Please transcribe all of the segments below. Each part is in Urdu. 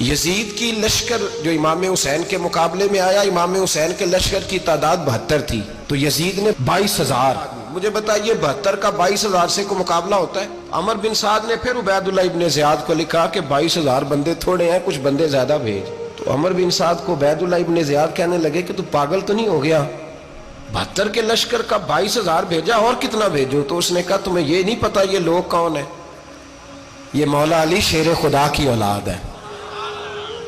یزید کی لشکر جو امام حسین کے مقابلے میں آیا، امام حسین کے لشکر کی تعداد 72 تھی، تو یزید نے 22,000. مجھے بتائیے 72 کا 22,000 سے کوئی مقابلہ ہوتا ہے؟ عمر بن سعد نے پھر عبید اللہ ابن زیاد کو لکھا کہ 22,000 بندے تھوڑے ہیں، کچھ بندے زیادہ بھیج. تو عمر بن سعد کو عبید اللہ ابن زیاد کہنے لگے کہ تو پاگل تو نہیں ہو گیا، 72 کے لشکر کا 22,000 بھیجا، اور کتنا بھیجو؟ تو اس نے کہا تمہیں یہ نہیں پتا یہ لوگ کون ہیں؟ یہ مولا علی شیر خدا کی اولاد ہے.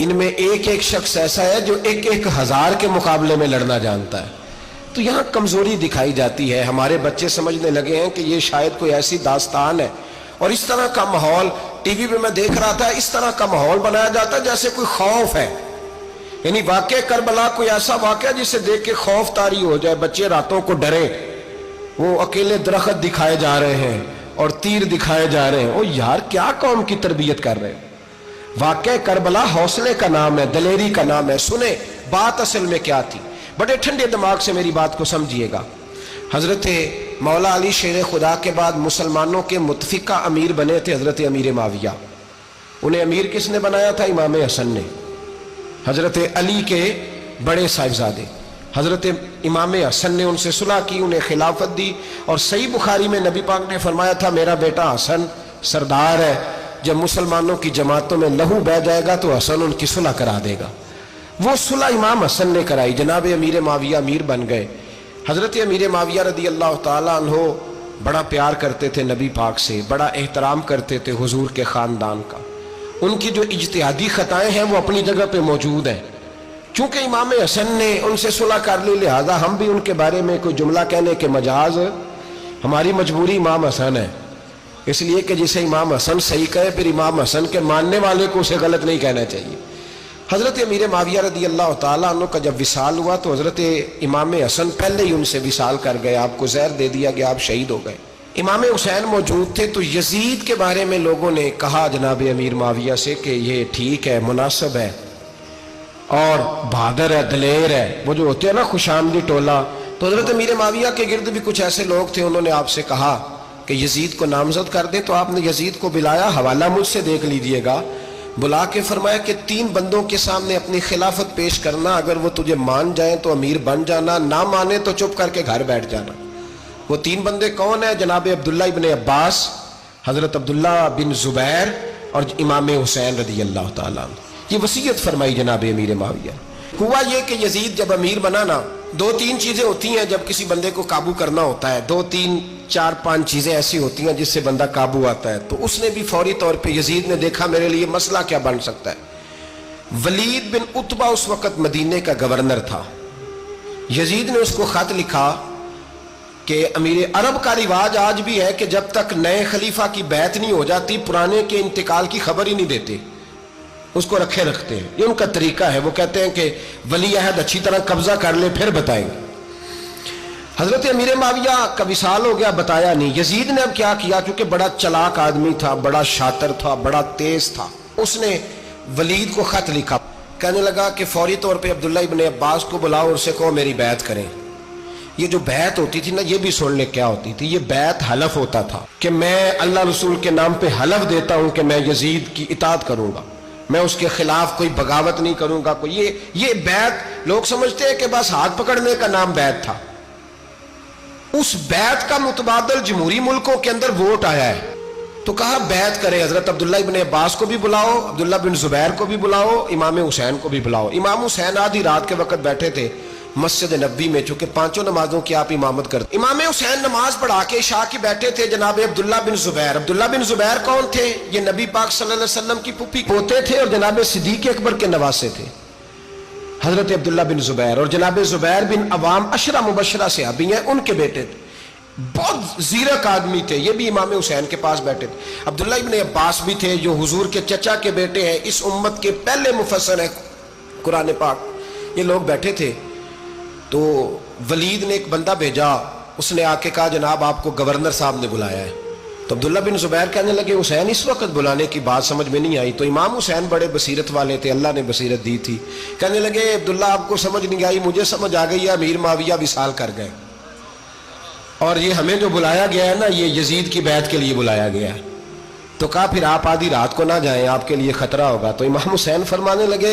ان میں ایک ایک شخص ایسا ہے جو 1,000 کے مقابلے میں لڑنا جانتا ہے. تو یہاں کمزوری دکھائی جاتی ہے. ہمارے بچے سمجھنے لگے ہیں کہ یہ شاید کوئی ایسی داستان ہے، اور اس طرح کا ماحول ٹی وی پہ میں دیکھ رہا تھا، اس طرح کا ماحول بنایا جاتا ہے جیسے کوئی خوف ہے. یعنی واقع کربلا کوئی ایسا واقعہ جسے دیکھ کے خوف طاری ہو جائے، بچے راتوں کو ڈرے. وہ اکیلے درخت دکھائے جا رہے ہیں اور تیر دکھائے جا رہے ہیں. او یار کیا قوم کی تربیت کر رہے ہیں؟ واقع کربلا حوصلے کا نام ہے، دلیری کا نام ہے. سنیں بات اصل میں کیا تھی، بڑے ٹھنڈے دماغ سے میری بات کو سمجھیے گا. حضرت مولا علی شیر خدا کے بعد مسلمانوں کے متفقہ امیر بنے تھے حضرت امیر معاویہ. انہیں امیر کس نے بنایا تھا؟ امام حسن نے، حضرت علی کے بڑے صاحبزادے. حضرت امام حسن نے ان سے صلح کی، انہیں خلافت دی. اور صحیح بخاری میں نبی پاک نے فرمایا تھا میرا بیٹا حسن سردار ہے، جب مسلمانوں کی جماعتوں میں لہو بہہ جائے گا تو حسن ان کی صلح کرا دے گا. وہ صلح امام حسن نے کرائی، جناب امیر معاویہ امیر بن گئے. حضرت امیر معاویہ رضی اللہ تعالیٰ عنہ بڑا پیار کرتے تھے نبی پاک سے، بڑا احترام کرتے تھے حضور کے خاندان کا. ان کی جو اجتہادی خطائیں ہیں وہ اپنی جگہ پہ موجود ہیں. چونکہ امام حسن نے ان سے صلح کر لی، لہذا ہم بھی ان کے بارے میں کوئی جملہ کہنے کے مجاز، ہماری مجبوری امام حسن ہے. اس لیے کہ جسے امام حسن صحیح کہے پھر امام حسن کے ماننے والے کو اسے غلط نہیں کہنا چاہیے. حضرت امیر معاویہ رضی اللہ تعالیٰ عنہ کا جب وصال ہوا تو حضرت امام حسن پہلے ہی ان سے وصال کر گئے، آپ کو زہر دے دیا گیا، آپ شہید ہو گئے. امام حسین موجود تھے. تو یزید کے بارے میں لوگوں نے کہا جناب امیر معاویہ سے کہ یہ ٹھیک ہے، مناسب ہے اور بہادر ہے، دلیر ہے، وہ جو ہوتے ہیں نا خوش آمدی ٹولہ. تو حضرت امیر معاویہ کے گرد بھی کچھ ایسے لوگ تھے، انہوں نے آپ سے کہا کہ یزید کو نامزد کر دیں. تو آپ نے یزید کو بلایا، حوالہ مجھ سے دیکھ لیجئے گا. بلا کے فرمایا کہ 3 بندوں کے سامنے اپنی خلافت پیش کرنا، اگر وہ تجھے مان جائیں تو امیر بن جانا، نہ مانے تو چپ کر کے گھر بیٹھ جانا. وہ 3 بندے کون ہیں؟ جناب عبداللہ ابن عباس، حضرت عبداللہ بن زبیر اور امام حسین رضی اللہ تعالیٰ عنہ. یہ وصیت فرمائی جناب امیر معاویہ. ہوا یہ کہ یزید جب امیر بنا نا، 2-3 چیزیں ہوتی ہیں جب کسی بندے کو قابو کرنا ہوتا ہے، 2-3-4-5 چیزیں ایسی ہوتی ہیں جس سے بندہ قابو آتا ہے. تو اس نے بھی فوری طور پہ، یزید نے دیکھا میرے لیے مسئلہ کیا بن سکتا ہے. ولید بن عتبہ اس وقت مدینے کا گورنر تھا. یزید نے اس کو خط لکھا کہ امیر عرب کا رواج آج بھی ہے کہ جب تک نئے خلیفہ کی بیعت نہیں ہو جاتی پرانے کے انتقال کی خبر ہی نہیں دیتے، اس کو رکھے رکھتے ہیں. یہ ان کا طریقہ ہے. وہ کہتے ہیں کہ ولی عہد اچھی طرح قبضہ کر لے پھر بتائیں گے. حضرت امیر معاویہ کا وصال ہو گیا، بتایا نہیں. یزید نے اب کیا کیا، کیونکہ بڑا چلاک آدمی تھا، بڑا شاطر تھا، بڑا تیز تھا. اس نے ولید کو خط لکھا، کہنے لگا کہ فوری طور پہ عبداللہ ابن عباس کو بلاؤ اور اسے کہو میری بیعت کریں. یہ جو بیعت ہوتی تھی نا، یہ بھی سن لے کیا ہوتی تھی. یہ بیعت حلف ہوتا تھا کہ میں اللہ رسول کے نام پہ حلف دیتا ہوں کہ میں یزید کی اطاعت کروں گا، میں اس کے خلاف کوئی بغاوت نہیں کروں گا. کوئی یہ بیعت لوگ سمجھتے ہیں کہ بس ہاتھ پکڑنے کا نام بیعت تھا. اس بیعت کا متبادل جمہوری ملکوں کے اندر ووٹ آیا ہے. تو کہا بیعت کرے. حضرت عبداللہ ابن عباس کو بھی بلاؤ، عبداللہ بن زبیر کو بھی بلاؤ، امام حسین کو بھی بلاؤ. امام حسین آدھی رات کے وقت بیٹھے تھے مسجد نبوی میں، چونکہ 5 نمازوں کی آپ امامت کرتے. امام حسین نماز پڑھا کے عشاء کی بیٹھے تھے. جناب عبداللہ بن زبیر، عبداللہ بن زبیر کون تھے؟ یہ نبی پاک صلی اللہ علیہ وسلم کی پھوپھی پوتے تھے اور جناب صدیق اکبر کے نواسے تھے. حضرت عبداللہ بن زبیر اور جناب زبیر بن عوام عشرہ مبشرہ صحابی ہیں، ان کے بیٹے تھے. بہت زیرک آدمی تھے. یہ بھی امام حسین کے پاس بیٹھے تھے. عبداللہ ابن عباس بھی تھے جو حضور کے چچا کے بیٹے ہیں، اس امت کے پہلے مفسر ہیں قرآن پاک. یہ لوگ بیٹھے تھے. تو ولید نے ایک بندہ بھیجا، اس نے آ کے کہا جناب آپ کو گورنر صاحب نے بلایا ہے. تو عبداللہ بن زبیر کہنے لگے حسین اس وقت بلانے کی بات سمجھ میں نہیں آئی. تو امام حسین بڑے بصیرت والے تھے، اللہ نے بصیرت دی تھی. کہنے لگے عبداللہ آپ کو سمجھ نہیں آئی، مجھے سمجھ آ گئی ہے، امیر معاویہ وصال کر گئے اور یہ ہمیں جو بلایا گیا ہے نا، یہ یزید کی بیعت کے لیے بلایا گیا ہے. تو کہا پھر آپ آدھی رات کو نہ جائیں، آپ کے لیے خطرہ ہوگا۔ تو امام حسین فرمانے لگے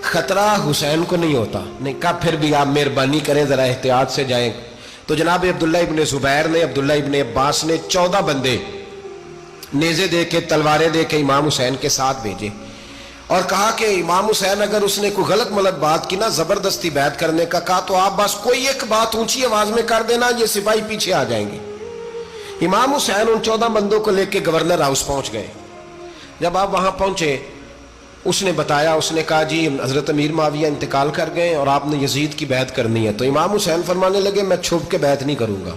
خطرہ حسین کو نہیں ہوتا۔ نہیں، کہا پھر بھی آپ مہربانی کریں ذرا احتیاط سے جائیں۔ تو جناب عبداللہ ابن زبیر نے، عبداللہ ابن عباس نے 14 بندے نیزے دے کے، تلواریں دے کے امام حسین کے ساتھ بھیجے اور کہا کہ امام حسین اگر اس نے کوئی غلط ملت بات کی نا، زبردستی بیعت کرنے کا کہا، تو آپ بس کوئی ایک بات اونچی آواز میں کر دینا، یہ سپاہی پیچھے آ جائیں گے۔ امام حسین ان 14 بندوں کو لے کے گورنر ہاؤس پہنچ گئے۔ جب آپ وہاں پہنچے، اس نے بتایا، اس نے کہا جی حضرت امیر معاویہ انتقال کر گئے اور آپ نے یزید کی بیعت کرنی ہے۔ تو امام حسین فرمانے لگے میں چھپ کے بیعت نہیں کروں گا،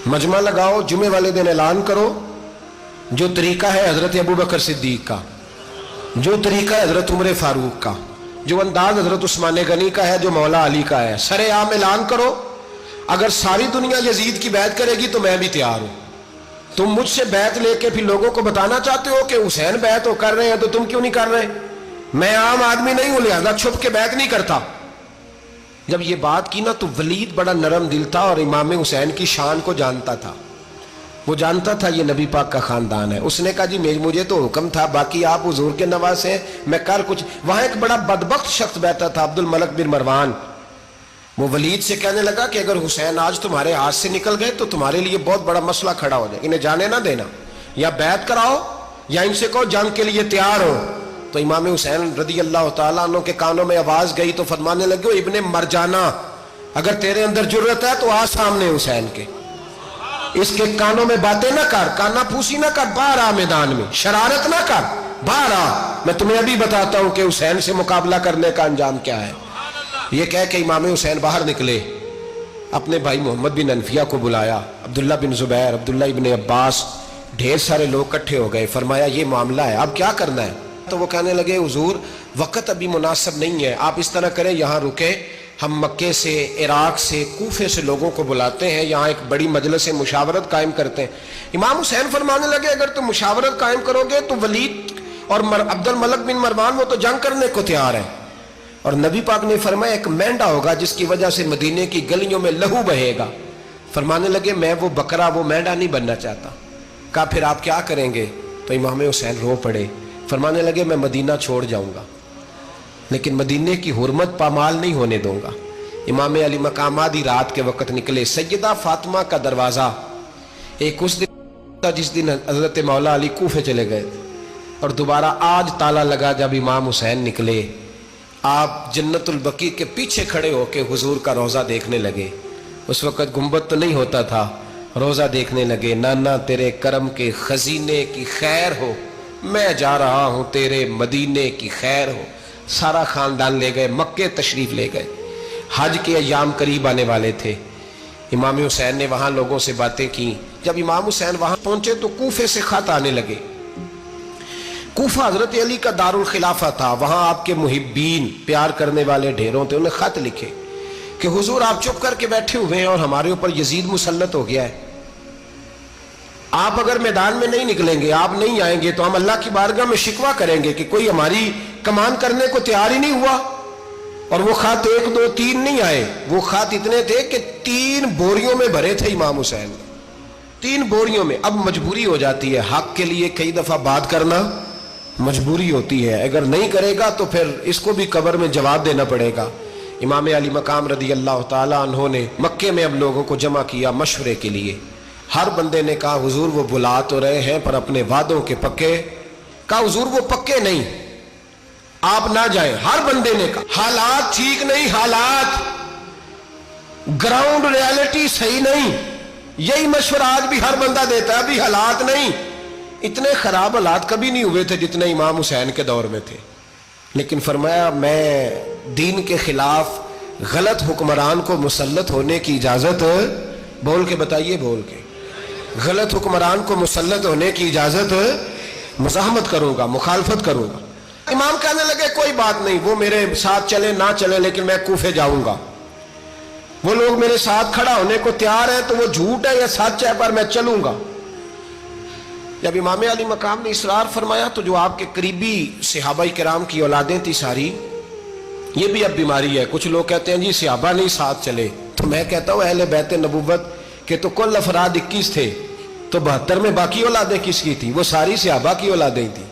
مجمع لگاؤ، جمعے والے دن اعلان کرو، جو طریقہ ہے حضرت ابوبکر صدیق کا، جو طریقہ ہے حضرت عمر فاروق کا، جو انداز حضرت عثمان غنی کا ہے، جو مولا علی کا ہے، سر عام اعلان کرو، اگر ساری دنیا یزید کی بیعت کرے گی تو میں بھی تیار ہوں۔ تم مجھ سے بیعت لے کے پھر لوگوں کو بتانا چاہتے ہو کہ حسین بیعت کر رہے ہیں تو تم کیوں نہیں کر رہے؟ میں عام آدمی نہیں ہوں، لہذا چھپ کے بیعت نہیں کرتا۔ جب یہ بات کی نا تو ولید بڑا نرم دل تھا اور امام حسین کی شان کو جانتا تھا، وہ جانتا تھا یہ نبی پاک کا خاندان ہے۔ اس نے کہا جی مجھے تو حکم تھا، باقی آپ حضور کے نواز ہیں، میں کر کچھ۔ وہاں ایک بڑا بدبخت شخص بیٹھا تھا، عبد الملک بن مروان، وہ ولید سے کہنے لگا کہ اگر حسین آج تمہارے ہاتھ سے نکل گئے تو تمہارے لیے بہت بڑا مسئلہ کھڑا ہو جائے، انہیں جانے نہ دینا، یا بیعت کراؤ یا ان سے کہو جنگ کے لیے تیار ہو۔ تو امام حسین رضی اللہ تعالیٰ عنہ کے کانوں میں آواز گئی تو فرمانے لگے ابن مرجانہ، اگر تیرے اندر جرت ہے تو آ سامنے حسین کے، اس کے کانوں میں باتیں نہ کر، کانا پھوسی نہ کر، باہر آ میدان میں، شرارت نہ کر، باہر آ، میں تمہیں ابھی بتاتا ہوں کہ حسین سے مقابلہ کرنے کا انجام کیا ہے۔ یہ کہہ کہ امام حسین باہر نکلے، اپنے بھائی محمد بن انفیہ کو بلایا، عبداللہ بن زبیر، عبداللہ ابن عباس، ڈھیر سارے لوگ اکٹھے ہو گئے۔ فرمایا یہ معاملہ ہے، اب کیا کرنا ہے؟ تو وہ کہنے لگے حضور وقت ابھی مناسب نہیں ہے، آپ اس طرح کریں یہاں رکے، ہم مکے سے، عراق سے، کوفے سے لوگوں کو بلاتے ہیں، یہاں ایک بڑی مجلس مشاورت قائم کرتے ہیں۔ امام حسین فرمانے لگے اگر تم مشاورت قائم کرو گے تو ولید اور عبد الملک بن مروان وہ تو جنگ کرنے کو تیار ہے، اور نبی پاک نے فرمایا ایک مینڈا ہوگا جس کی وجہ سے مدینے کی گلیوں میں لہو بہے گا۔ فرمانے لگے میں وہ بکرا، وہ مینڈا نہیں بننا چاہتا۔ کہا پھر آپ کیا کریں گے؟ تو امام حسین رو پڑے، فرمانے لگے میں مدینہ چھوڑ جاؤں گا لیکن مدینے کی حرمت پامال نہیں ہونے دوں گا۔ امام علی مقام آدھی رات کے وقت نکلے، سیدہ فاطمہ کا دروازہ ایک اس دن تھا جس دن حضرت مولا علی کوفے چلے گئے، اور دوبارہ آج تالا لگا جب امام حسین نکلے۔ آپ جنت البقیع کے پیچھے کھڑے ہو کے حضور کا روضہ دیکھنے لگے، اس وقت گنبد تو نہیں ہوتا تھا، روضہ دیکھنے لگے۔ نانا تیرے کرم کے خزینے کی خیر ہو، میں جا رہا ہوں تیرے مدینے کی خیر ہو۔ سارا خاندان لے گئے، مکے تشریف لے گئے، حج کے ایام قریب آنے والے تھے۔ امام حسین نے وہاں لوگوں سے باتیں کی۔ جب امام حسین وہاں پہنچے تو کوفے سے خط آنے لگے۔ کوفہ حضرت علی کا دار الخلافہ تھا، وہاں آپ کے محبین، پیار کرنے والے ڈھیروں تھے، انہیں خط لکھے کہ حضور آپ چپ کر کے بیٹھے ہوئے ہیں اور ہمارے اوپر یزید مسلط ہو گیا ہے، آپ اگر میدان میں نہیں نکلیں گے، آپ نہیں آئیں گے تو ہم اللہ کی بارگاہ میں شکوہ کریں گے کہ کوئی ہماری کمان کرنے کو تیار ہی نہیں ہوا۔ اور وہ خط 1 2 3 نہیں آئے، وہ خط اتنے تھے کہ 3 بوریوں میں بھرے تھے امام حسین، 3 بوریوں میں۔ اب مجبوری ہو جاتی ہے، حق کے لیے کئی دفعہ بات کرنا مجبوری ہوتی ہے، اگر نہیں کرے گا تو پھر اس کو بھی قبر میں جواب دینا پڑے گا۔ امام علی مقام رضی اللہ تعالیٰ عنہ نے مکے میں اب لوگوں کو جمع کیا مشورے کے لیے۔ ہر بندے نے کہا حضور وہ بلا تو رہے ہیں پر اپنے وعدوں کے پکے۔ کہا حضور وہ پکے نہیں، آپ نہ جائیں۔ ہر بندے نے کہا حالات ٹھیک نہیں، حالات گراؤنڈ ریالٹی صحیح نہیں، یہی مشورہ آج بھی ہر بندہ دیتا ہے، ابھی حالات نہیں۔ اتنے خراب حالات کبھی نہیں ہوئے تھے جتنے امام حسین کے دور میں تھے، لیکن فرمایا میں دین کے خلاف غلط حکمران کو مسلط ہونے کی اجازت، بول کے بتائیے، بول کے، غلط حکمران کو مسلط ہونے کی اجازت، مزاحمت کروں گا، مخالفت کروں گا۔ امام کہنے لگے کوئی بات نہیں، وہ میرے ساتھ چلے نہ چلے لیکن میں کوفے جاؤں گا، وہ لوگ میرے ساتھ کھڑا ہونے کو تیار ہے تو وہ جھوٹ ہے یا سچ ہے پر میں چلوں گا۔ جب امام علی مقام نے اصرار فرمایا تو جو آپ کے قریبی صحابہ کرام کی اولادیں تھی ساری، یہ بھی اب بیماری ہے، کچھ لوگ کہتے ہیں جی صحابہ نہیں ساتھ چلے، تو میں کہتا ہوں اہل بیت نبوت کے تو کل افراد 21 تھے، تو 72 میں باقی اولادیں کس کی تھی؟ وہ ساری صحابہ کی اولادیں تھی.